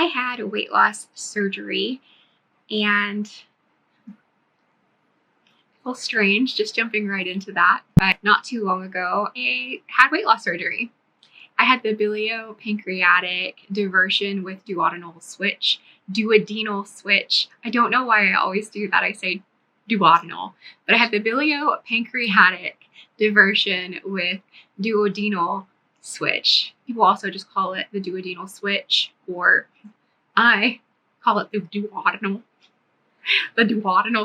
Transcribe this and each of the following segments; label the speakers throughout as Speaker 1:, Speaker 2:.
Speaker 1: I had weight loss surgery, and well, strange, just jumping right into that, but not too long ago, I had weight loss surgery. I had the biliopancreatic diversion with duodenal switch. I don't know why I always do that. I say duodenal, but I had the biliopancreatic diversion with duodenal switch. People also just call it the duodenal switch, or I call it the duodenal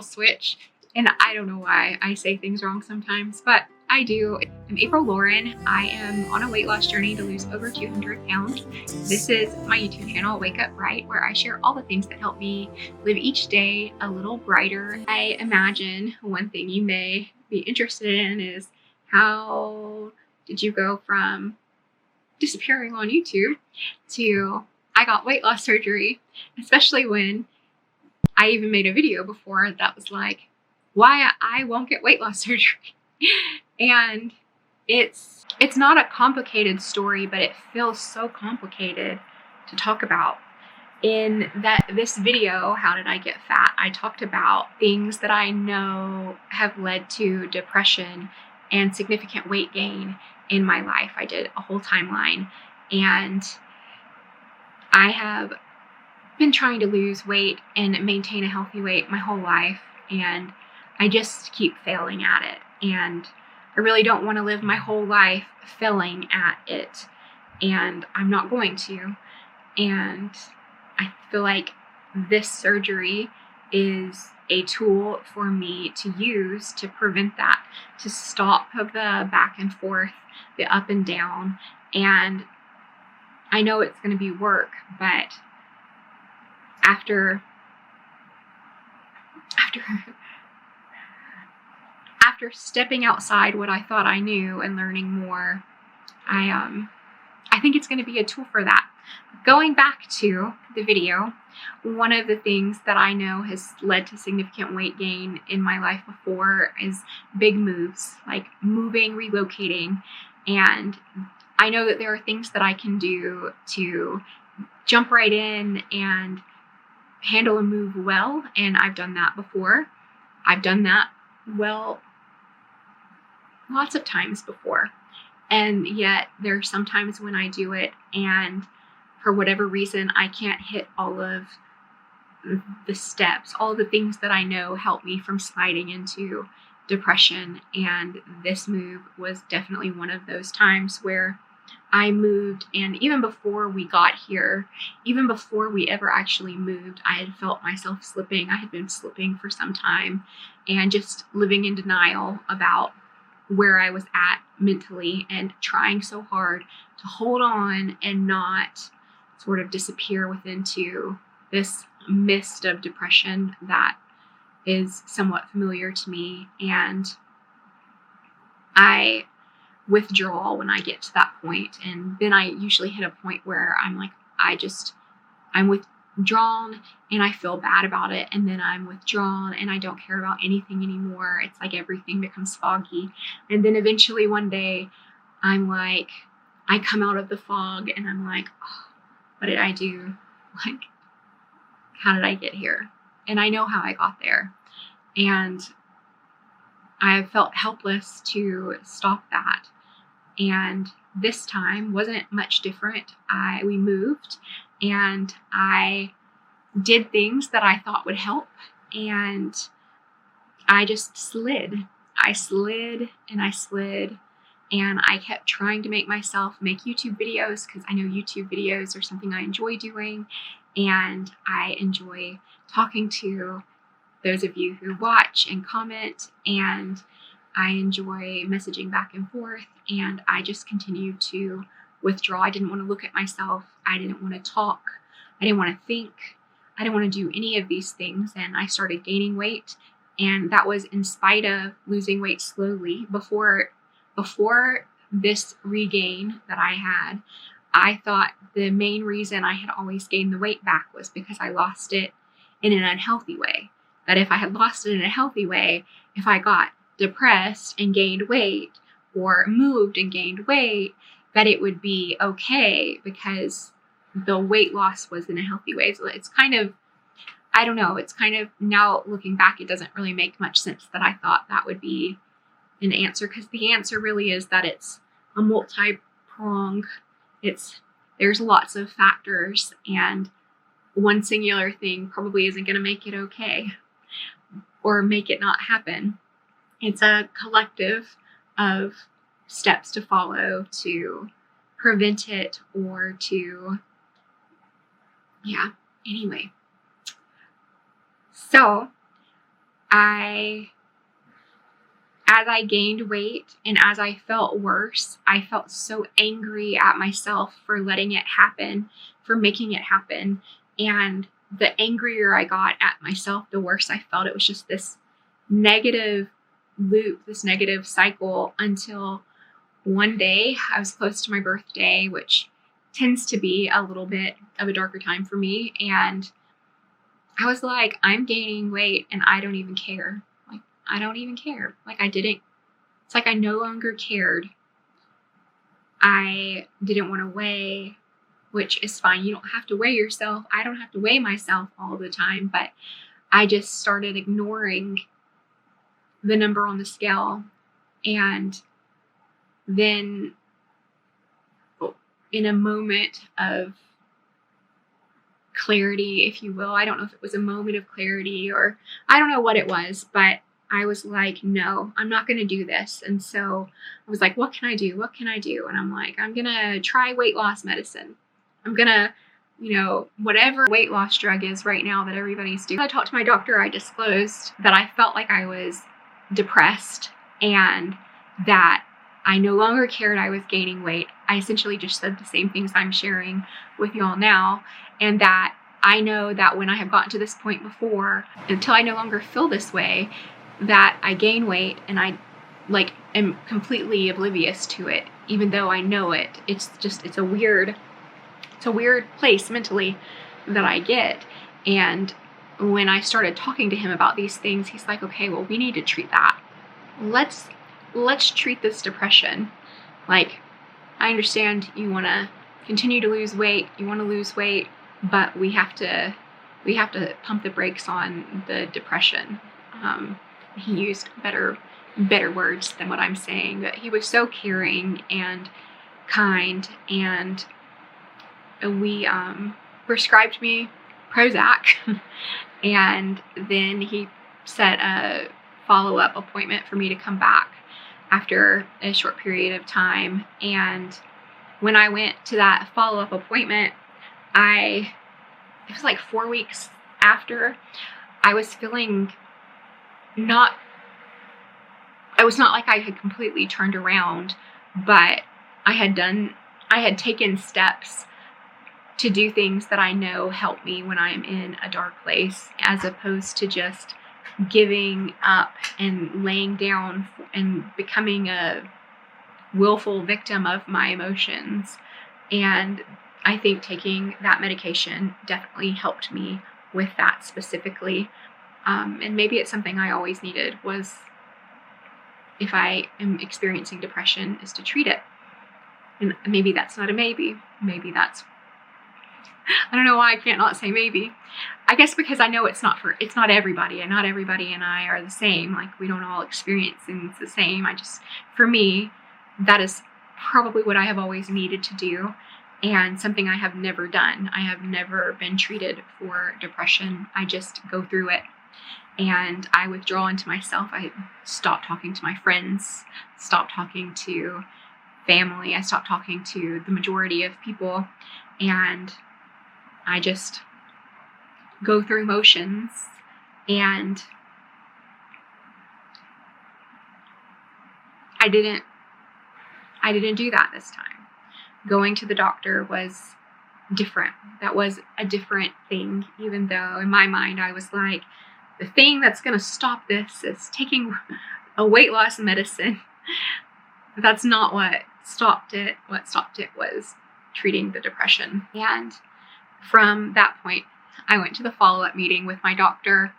Speaker 1: switch. And I don't know why I say things wrong sometimes, but I do. I'm April Lauren. I am on a weight loss journey to lose over 200 pounds. This is my YouTube channel, Wake Up Bright, where I share all the things that help me live each day a little brighter. I imagine one thing you may be interested in is, how did you go from disappearing on YouTube to I got weight loss surgery, especially when I even made a video before that was like, why I won't get weight loss surgery. And it's not a complicated story, but it feels so complicated to talk about. In this video, How Did I Get Fat?, I talked about things that I know have led to depression and significant weight gain in my life. I did a whole timeline, and I have been trying to lose weight and maintain a healthy weight my whole life, and I just keep failing at it. And I really don't want to live my whole life failing at it, and I'm not going to. And I feel like this surgery is a tool for me to use to prevent that, to stop the back and forth, the up and down. And I know it's going to be work, but after stepping outside what I thought I knew and learning more, I think it's going to be a tool for that. Going back to the video, one of the things that I know has led to significant weight gain in my life before is big moves, like moving, relocating. And I know that there are things that I can do to jump right in and handle a move well, and I've done that before. I've done that well lots of times before. And yet there are some times when I do it, and for whatever reason, I can't hit all of the steps, all the things that I know help me from sliding into depression. And this move was definitely one of those times where I moved, and even before we got here, even before we ever actually moved, I had felt myself slipping. I had been slipping for some time and just living in denial about where I was at mentally, and trying so hard to hold on and not sort of disappear into this mist of depression that is somewhat familiar to me. And I withdraw when I get to that point, and then I usually hit a point where I'm like, I'm withdrawn and I feel bad about it, and then I'm withdrawn and I don't care about anything anymore. It's like everything becomes foggy, and then eventually one day I'm like, I come out of the fog and I'm like, oh, what did I do? Like, how did I get here? And I know how I got there, and I felt helpless to stop that. And this time wasn't much different. We moved, and I did things that I thought would help, and I just slid. I slid and I slid, and I kept trying to make myself make YouTube videos, because I know YouTube videos are something I enjoy doing, and I enjoy talking to those of you who watch and comment, and I enjoy messaging back and forth. And I just continued to withdraw. I didn't want to look at myself. I didn't want to talk. I didn't want to think. I didn't want to do any of these things. And I started gaining weight. And that was in spite of losing weight slowly. Before this regain that I had, I thought the main reason I had always gained the weight back was because I lost it in an unhealthy way. That if I had lost it in a healthy way, if I got depressed and gained weight, or moved and gained weight, that it would be okay, because the weight loss was in a healthy way. So it's kind of, I don't know, it's kind of, now looking back, it doesn't really make much sense that I thought that would be an answer, because the answer really is that it's a multi-pronged, there's lots of factors, and one singular thing probably isn't going to make it okay or make it not happen. It's a collective of steps to follow to prevent it, or to, anyway. So as I gained weight and as I felt worse, I felt so angry at myself for letting it happen, for making it happen. And the angrier I got at myself, the worse I felt. It was just this negative loop, this negative cycle, until one day I was close to my birthday, which tends to be a little bit of a darker time for me. And I was like, I'm gaining weight and I don't even care. Like, I don't even care. Like, it's like I no longer cared. I didn't want to weigh, which is fine. You don't have to weigh yourself. I don't have to weigh myself all the time, but I just started ignoring the number on the scale. And then in a moment of clarity, if you will, I don't know if it was a moment of clarity or I don't know what it was, but I was like, no, I'm not going to do this. And so I was like, what can I do? What can I do? And I'm like, I'm going to try weight loss medicine. I'm going to, whatever weight loss drug is right now that everybody's doing. I talked to my doctor. I disclosed that I felt like I was depressed and that I no longer cared I was gaining weight. I essentially just said the same things I'm sharing with y'all now, and that I know that when I have gotten to this point before, until I no longer feel this way, that I gain weight and I am completely oblivious to it, even though I know it. It's a weird place mentally that I get. And when I started talking to him about these things, he's like, okay, well, we need to treat that. Let's treat this depression. Like, I understand you want to continue to lose weight, but we have to pump the brakes on the depression. He used better words than what I'm saying, but he was so caring and kind, and we prescribed me Prozac, and then he set a follow-up appointment for me to come back after a short period of time. And when I went to that follow-up appointment, it was like 4 weeks after, I was feeling it was not like I had completely turned around, but I had taken steps to do things that I know help me when I'm in a dark place, as opposed to just giving up and laying down and becoming a willful victim of my emotions. And I think taking that medication definitely helped me with that specifically. And maybe it's something I always needed, was if I am experiencing depression, is to treat it. And maybe that's not a maybe. Maybe that's, I don't know why I can't not say maybe. I guess because I know it's not everybody, and not everybody and I are the same. Like, we don't all experience things the same. For me, that is probably what I have always needed to do, and something I have never done. I have never been treated for depression. I just go through it, and I withdraw into myself. I stop talking to my friends, stop talking to family. I stop talking to the majority of people, and I just go through motions. And I didn't do that this time. Going to the doctor was different. That was a different thing, even though in my mind I was like, the thing that's going to stop this is taking a weight loss medicine. That's not what stopped it. What stopped it was treating the depression. And from that point, I went to the follow-up meeting with my doctor,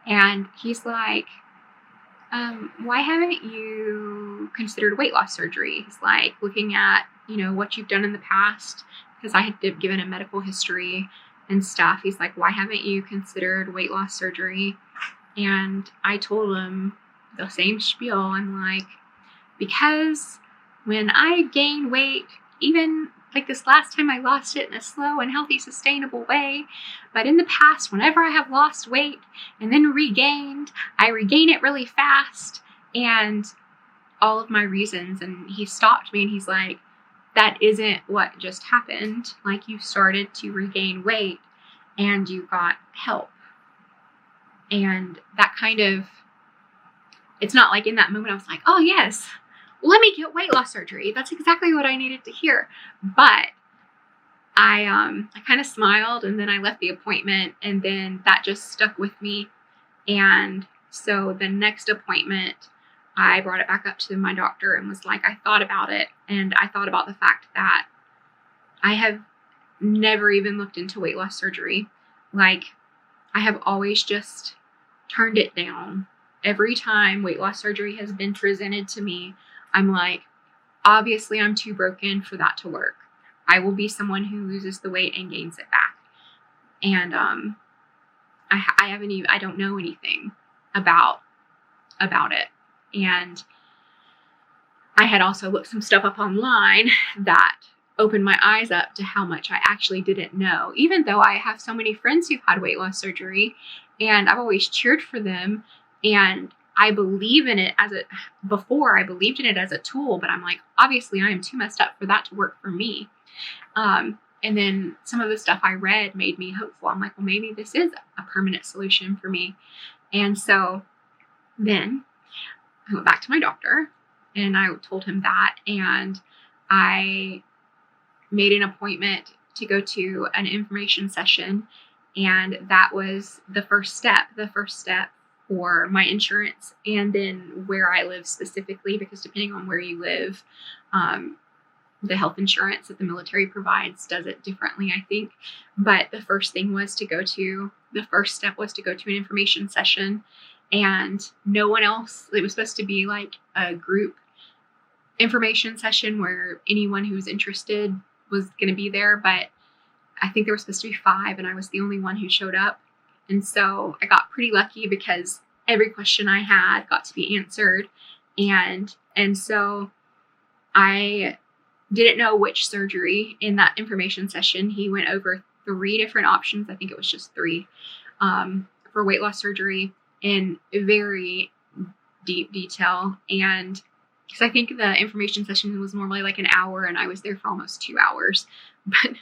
Speaker 1: and he's like, why haven't you considered weight loss surgery? He's like, looking at, what you've done in the past, because I had given a medical history and stuff. He's like, why haven't you considered weight loss surgery? And I told him the same spiel. I'm like, because when I gain weight, even like this last time I lost it in a slow and healthy, sustainable way, but in the past, whenever I have lost weight and then regained, I regain it really fast, and all of my reasons. And he stopped me and he's like, that isn't what just happened. Like, you started to regain weight and you got help. And that kind of, it's not like in that moment I was like, oh yes, let me get weight loss surgery. That's exactly what I needed to hear. But I kind of smiled, and then I left the appointment, and then that just stuck with me. And so the next appointment, I brought it back up to my doctor and was like, I thought about it. And I thought about the fact that I have never even looked into weight loss surgery. Like, I have always just turned it down. Every time weight loss surgery has been presented to me, I'm like, obviously I'm too broken for that to work. I will be someone who loses the weight and gains it back. And I don't know anything about it. And I had also looked some stuff up online that opened my eyes up to how much I actually didn't know, even though I have so many friends who've had weight loss surgery, and I've always cheered for them. And I believe in it before I believed in it as a tool, but I'm like, obviously I am too messed up for that to work for me. And then some of the stuff I read made me hopeful. I'm like, well, maybe this is a permanent solution for me. And so then I went back to my doctor and I told him that, and I made an appointment to go to an information session. And that was the first step for my insurance, and then where I live specifically, because depending on where you live, the health insurance that the military provides does it differently, I think. But the first step was to go to an information session, and no one else. It was supposed to be like a group information session where anyone who was interested was going to be there, but I think there was supposed to be 5, and I was the only one who showed up. And so I got pretty lucky because every question I had got to be answered. And so I didn't know which surgery in that information session. He went over 3 different options. I think it was just 3 for weight loss surgery in very deep detail. And because I think the information session was normally like an hour, and I was there for almost 2 hours. But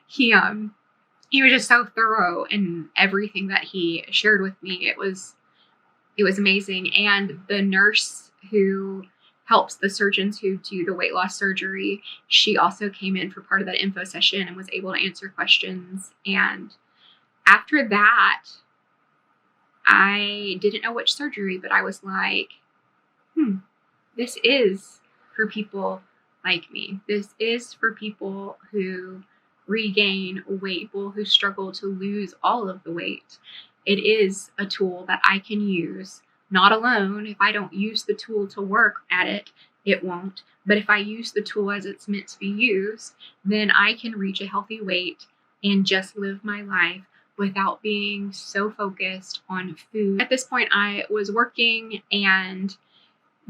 Speaker 1: he was just so thorough in everything that he shared with me. It was amazing. And the nurse who helps the surgeons who do the weight loss surgery, she also came in for part of that info session and was able to answer questions. And after that, I didn't know which surgery, but I was like, this is for people like me. This is for people who regain weight, people who struggle to lose all of the weight. It is a tool that I can use, not alone. If I don't use the tool to work at it, it won't. But if I use the tool as it's meant to be used, then I can reach a healthy weight and just live my life without being so focused on food. At this point, I was working and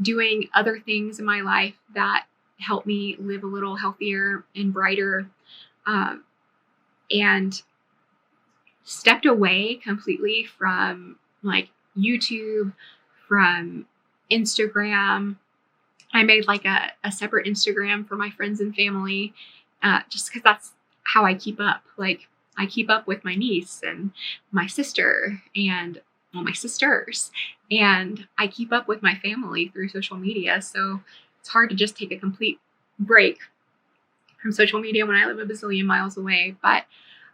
Speaker 1: doing other things in my life that helped me live a little healthier and brighter, and stepped away completely from like YouTube, from Instagram. I made like a separate Instagram for my friends and family, just because that's how I keep up. Like, I keep up with my niece and my sister and my sisters, and I keep up with my family through social media. So it's hard to just take a complete break from social media when I live a bazillion miles away. But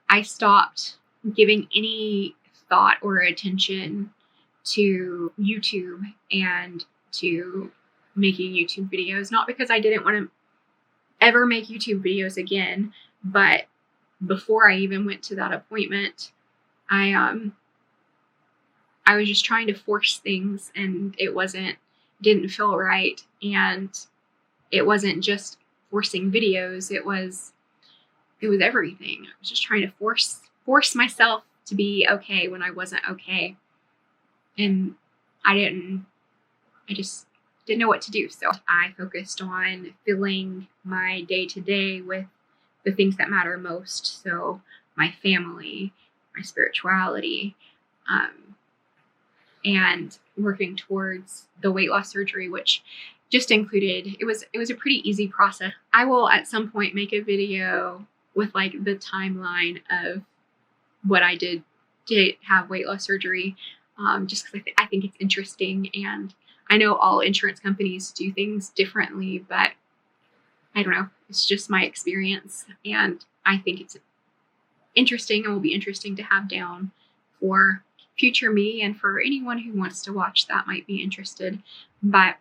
Speaker 1: I stopped giving any thought or attention to YouTube and to making YouTube videos. Not because I didn't want to ever make YouTube videos again, but before I even went to that appointment, I was just trying to force things, and it didn't feel right. And it wasn't just forcing videos. It was it was everything. I was just trying to force myself to be okay when I wasn't okay. And I just didn't know what to do. So I focused on filling my day to day with the things that matter most. So my family, my spirituality, and working towards the weight loss surgery, which just included, it was a pretty easy process. I will at some point make a video with like the timeline of what I did to have weight loss surgery, just because I think it's interesting. And I know all insurance companies do things differently, but I don't know. It's just my experience. And I think it's interesting and will be interesting to have down for future me and for anyone who wants to watch that might be interested. But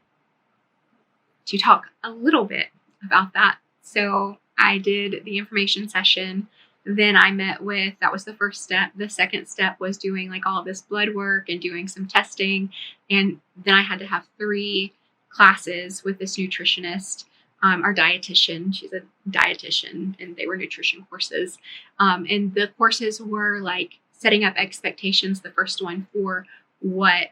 Speaker 1: to talk a little bit about that. So I did the information session. Then I met with, that was the first step. The second step was doing like all this blood work and doing some testing. And then I had to have 3 classes with this nutritionist, our dietitian. She's a dietitian, and they were nutrition courses. And the courses were like setting up expectations. The first one for what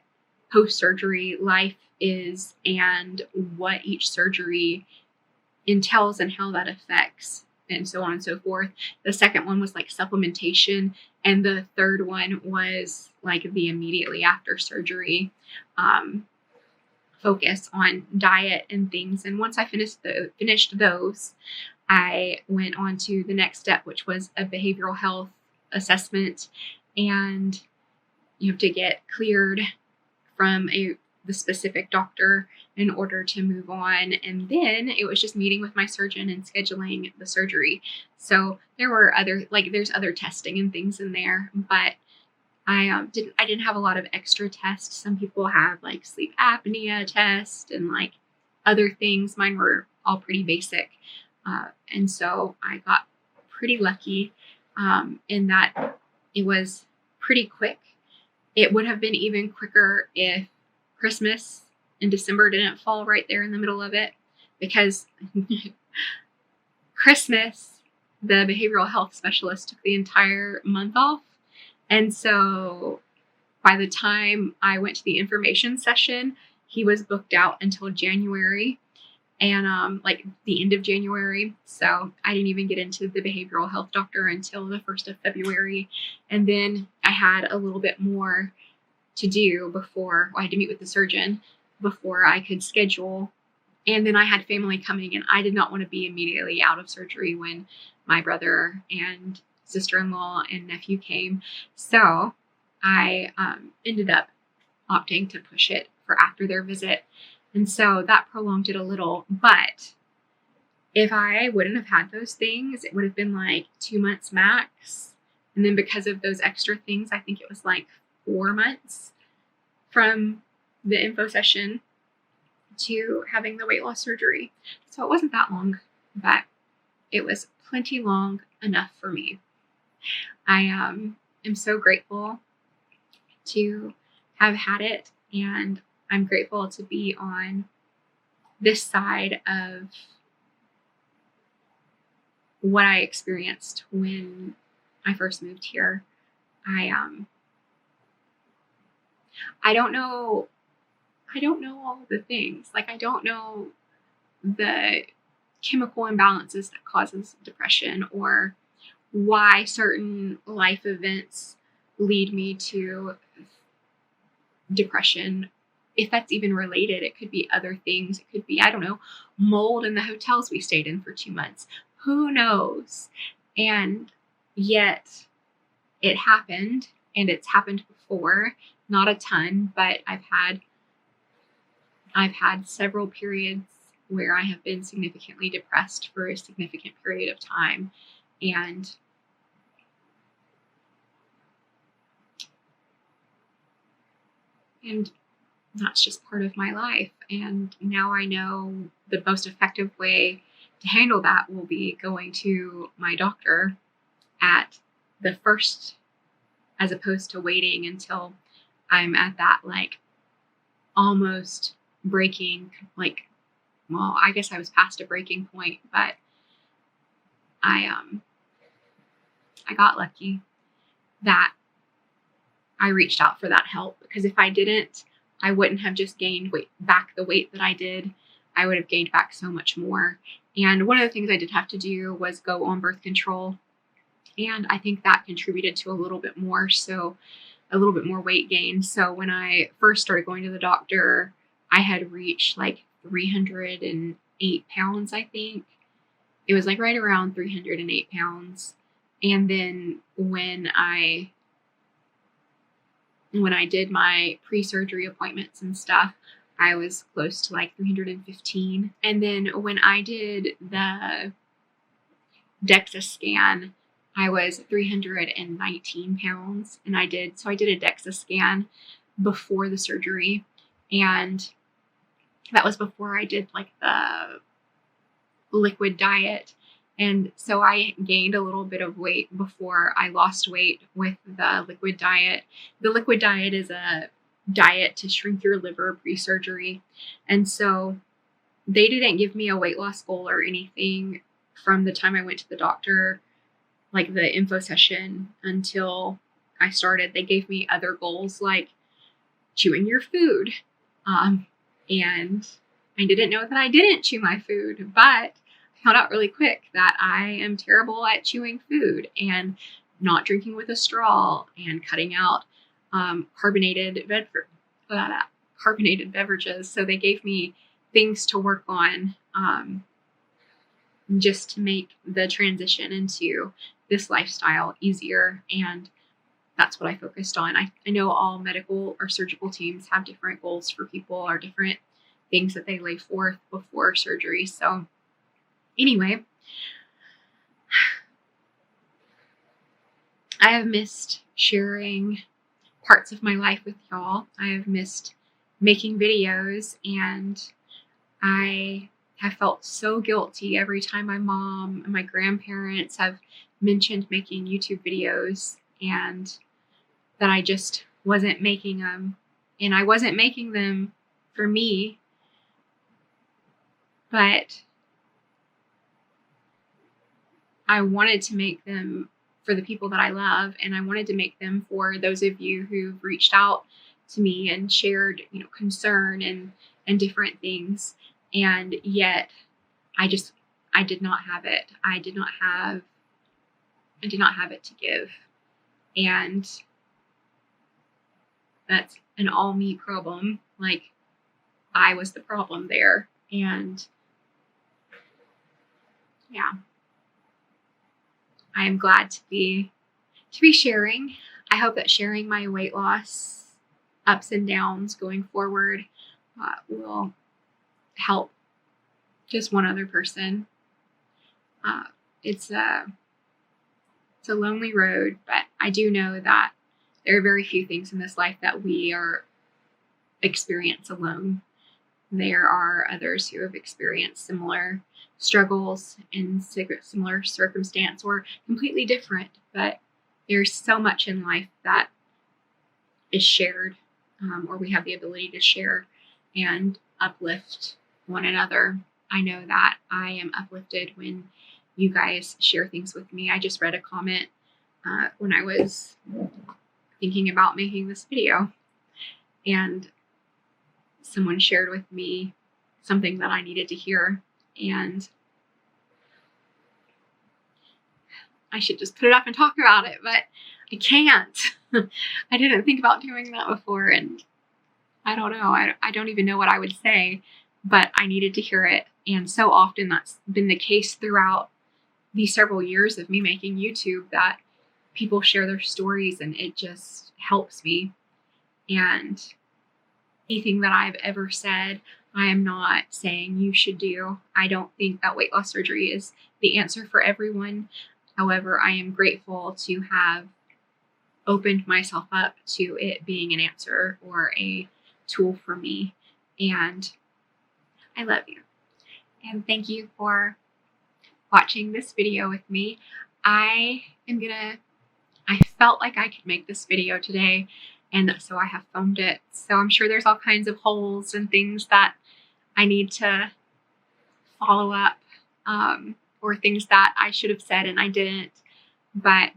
Speaker 1: post-surgery life is and what each surgery entails and how that affects, and so on and so forth. The second one was like supplementation, and the third one was like the immediately after surgery focus on diet and things. And once I finished those, I went on to the next step, which was a behavioral health assessment, and you have to get cleared from the specific doctor in order to move on. And then it was just meeting with my surgeon and scheduling the surgery. So there were there's other testing and things in there, but I didn't have a lot of extra tests. Some people have like sleep apnea test and like other things. Mine were all pretty basic. And so I got pretty lucky in that it was pretty quick. It would have been even quicker if Christmas and December didn't fall right there in the middle of it, because Christmas, the behavioral health specialist took the entire month off. And so by the time I went to the information session, he was booked out until January, and like the end of January. So I didn't even get into the behavioral health doctor until the 1st of February. And then I had a little bit more to do before I had to meet with the surgeon before I could schedule. And then I had family coming, and I did not want to be immediately out of surgery when my brother and sister-in-law and nephew came. So I ended up opting to push it for after their visit. And so that prolonged it a little. But if I wouldn't have had those things, it would have been like 2 months max. And then because of those extra things, I think it was like 4 months from the info session to having the weight loss surgery. So it wasn't that long, but it was plenty long enough for me. I am so grateful to have had it, and I'm grateful to be on this side of what I experienced when I first moved here. I don't know all the things. Like, I don't know the chemical imbalances that causes depression, or why certain life events lead me to depression. If that's even related, it could be other things. It could be, I don't know, mold in the hotels we stayed in for 2 months. Who knows? And yet it happened, and it's happened before. Not a ton, but I've had several periods where I have been significantly depressed for a significant period of time. And that's just part of my life. And now I know the most effective way to handle that will be going to my doctor at the first, as opposed to waiting until I'm at that like almost breaking, like, well, I guess I was past a breaking point, but I got lucky that I reached out for that help, because if I didn't, I wouldn't have just gained back the weight that I did. I would have gained back so much more. And one of the things I did have to do was go on birth control. And I think that contributed to a little bit more weight gain. So when I first started going to the doctor, I had reached like 308 pounds, I think. It was like right around 308 pounds. And then when I did my pre-surgery appointments and stuff, I was close to like 315. And then when I did the DEXA scan, I was 319 pounds. And I did a DEXA scan before the surgery. And that was before I did like the liquid diet. And so I gained a little bit of weight before I lost weight with the liquid diet. The liquid diet is a diet to shrink your liver pre-surgery. And so they didn't give me a weight loss goal or anything from the time I went to the doctor, like the info session, until I started. They gave me other goals like chewing your food. And I didn't know that I didn't chew my food, but found out really quick that I am terrible at chewing food and not drinking with a straw and cutting out carbonated beverages. So they gave me things to work on just to make the transition into this lifestyle easier. And that's what I focused on. I know all medical or surgical teams have different goals for people or different things that they lay forth before surgery. So anyway, I have missed sharing parts of my life with y'all. I have missed making videos, and I have felt so guilty every time my mom and my grandparents have mentioned making YouTube videos, and that I just wasn't making them. And I wasn't making them for me, but I wanted to make them for the people that I love, and I wanted to make them for those of you who've reached out to me and shared, concern and different things. And yet I did not have it. I did not have it to give. And that's an all me problem. Like, I was the problem there. And yeah, I am glad to be sharing. I hope that sharing my weight loss ups and downs going forward will help just one other person. It's a lonely road, but I do know that there are very few things in this life that we experience alone. There are others who have experienced similar struggles in similar circumstance or completely different, but there's so much in life that is shared, or we have the ability to share and uplift one another. I know that I am uplifted when you guys share things with me. I just read a comment when I was thinking about making this video, and someone shared with me something that I needed to hear, and I should just put it up and talk about it, but I can't. I didn't think about doing that before, and I don't know. I don't even know what I would say, but I needed to hear it. And so often that's been the case throughout these several years of me making YouTube, that people share their stories and it just helps me. And anything that I've ever said, I am not saying you should do. I don't think that weight loss surgery is the answer for everyone. However, I am grateful to have opened myself up to it being an answer or a tool for me. And I love you. And thank you for watching this video with me. I felt like I could make this video today, and so I have filmed it. So I'm sure there's all kinds of holes and things that I need to follow up, or things that I should have said and I didn't. But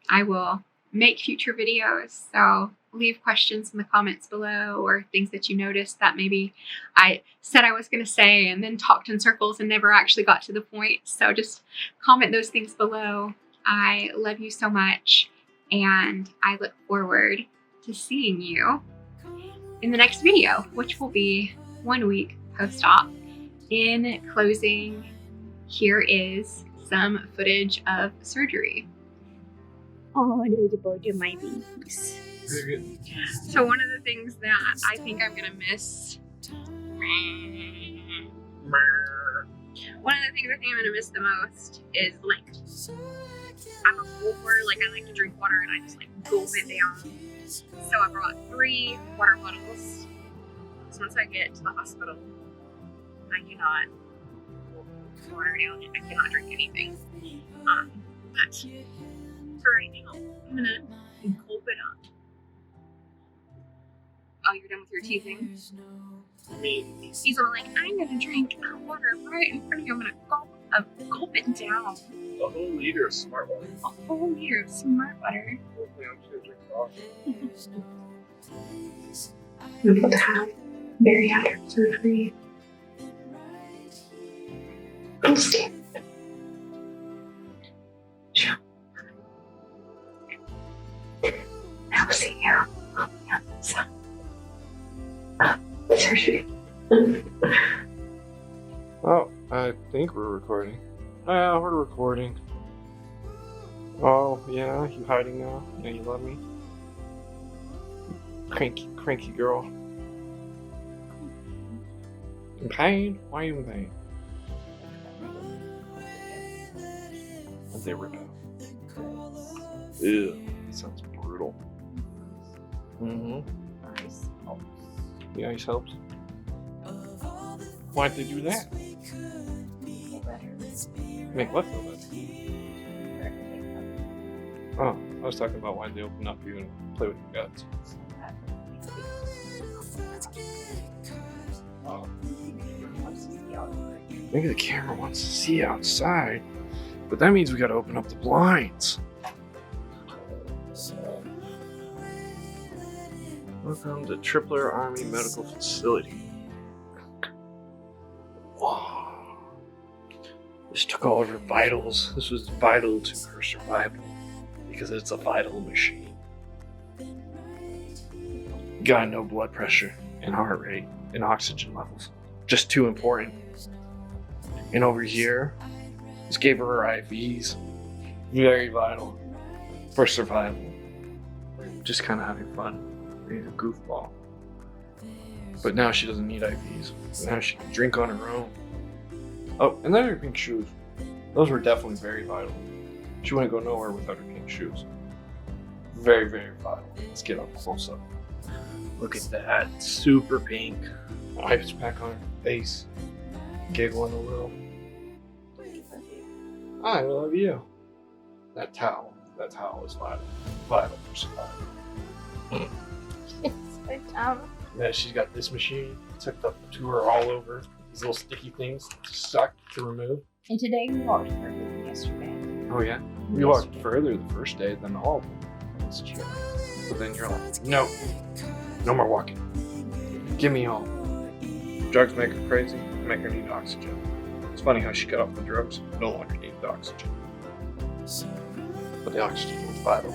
Speaker 1: I will make future videos. So leave questions in the comments below, or things that you noticed that maybe I said I was going to say and then talked in circles and never actually got to the point. So just comment those things below. I love you so much, and I look forward to seeing you in the next video, which will be 1 week post-op. In closing, here is some footage of surgery.
Speaker 2: Oh, no, the both of my babies.
Speaker 1: So one of the things that I think I'm gonna miss, the most is like, I'm a gulper, like I like to drink water and I just like gulp it down. So I brought 3 water bottles. So once I get to the hospital, I cannot gulp water down. I cannot drink anything. But for right now, I'm gonna gulp it up. Oh, you're done with your teasing? He's all like, I'm gonna drink water right in front of you. I'm gonna gulp it down.
Speaker 3: A whole liter of smart water.
Speaker 1: A whole liter of smart water.
Speaker 3: Hopefully I'm just gonna drink coffee.
Speaker 2: I'm about to have bariatric surgery. We'll see. Sure. I'll see you on the other side. Surgery.
Speaker 3: Oh, I think we're recording. Yeah, we're recording. Oh, yeah, you hiding now? Yeah, you love me? Cranky girl. In pain? Why are you in pain? And they rip out. Ew, that sounds brutal. Mm-hmm. The ice helps. Why'd they do that? Make what feel better? Oh, I was talking about why they open up you and play with your guts. Oh. Maybe the camera wants to see outside, but that means we gotta open up the blinds. Welcome to Tripler Army Medical Facility. Wow. This took all of her vitals. This was vital to her survival because it's a vital machine. Got no blood pressure and heart rate and oxygen levels. Just too important. And over here, just gave her her IVs. Very vital for survival. Just kind of having fun. Being a goofball. But now she doesn't need IVs. Now she can drink on her own. Oh, and then her pink shoes. Those were definitely very vital. She wouldn't go nowhere without her pink shoes. Very, very vital. Let's get up close up. Look at that. Super pink. Ice pack on her face. Giggling a little. I love you. That towel is vital. Vital for survival. Yeah, she's got this machine. It's hooked up to her all over. These little sticky things to suck, to remove.
Speaker 2: And today we walked further than yesterday.
Speaker 3: Oh yeah? We walked further the first day than all of them.
Speaker 2: That's true.
Speaker 3: But then you're like, no. No more walking. Get me home. Drugs make her crazy, make her need oxygen. It's funny how she got off the drugs, no longer needed oxygen. But the oxygen was vital.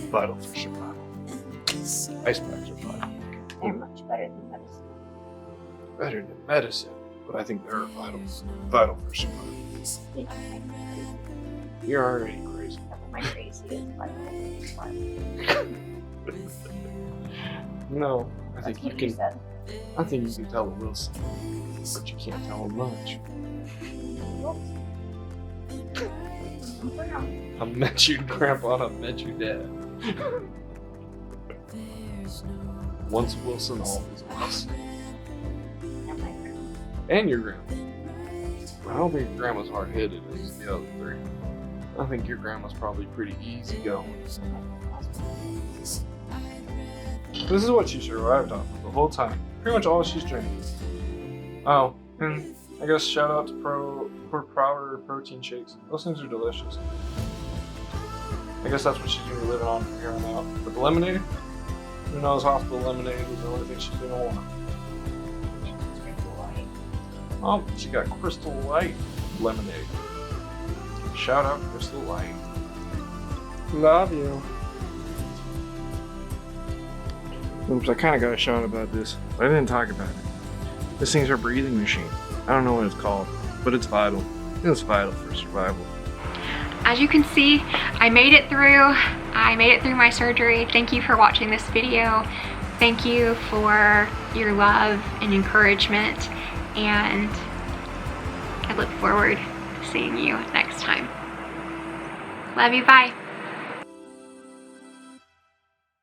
Speaker 3: Vital for survival. Ice packs are vital.
Speaker 2: They're much better than medicine.
Speaker 3: Better than medicine, but I think they're vital. Vital for survival. You're already crazy.
Speaker 2: My crazy is vital.
Speaker 3: No, I think
Speaker 2: That's
Speaker 3: you
Speaker 2: what
Speaker 3: can.
Speaker 2: said.
Speaker 3: I think you can tell the Wilson, but you can't tell him much. I met you, Grandpa. I met you, Dad. Once Wilson, always Wilson.
Speaker 2: And my grandma.
Speaker 3: And your grandma. I don't think your grandma's hard-headed as the other 3. I think your grandma's probably pretty easygoing. This is what she survived on the whole time. Pretty much all she's drinking. Oh, and I guess shout out to Powder protein shakes. Those things are delicious. I guess that's what she's gonna be living on from here on out. But the lemonade, who knows, hospital lemonade is the only thing she's gonna want. Oh, she got Crystal Light lemonade. Shout out Crystal Light. Love you. Oops, I kind of got a shot about this, but I didn't talk about it. This thing's her breathing machine. I don't know what it's called, but it's vital. It's vital for survival.
Speaker 1: As you can see, I made it through. I made it through my surgery. Thank you for watching this video. Thank you for your love and encouragement, and I look forward to seeing you next time. Love you, bye.